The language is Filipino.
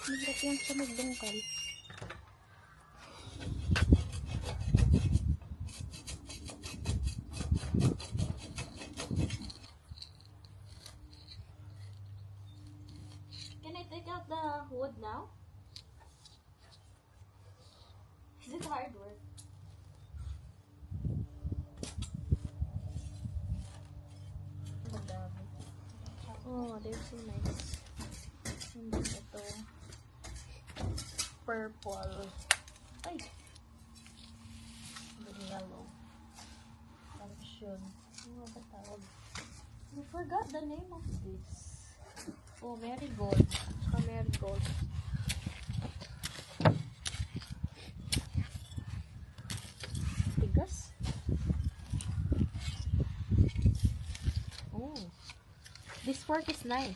Mahirap yan sa magbungkal. Can I take out the wood now? Is it hard work? Madami. Oh, they're so nice. And then ito. Purple. Ay! The yellow. Tapos yun. Ano ba tawag? I forgot the name of this. Oh, marigold. Saka marigold. Tigas. Oh. This fork is nice.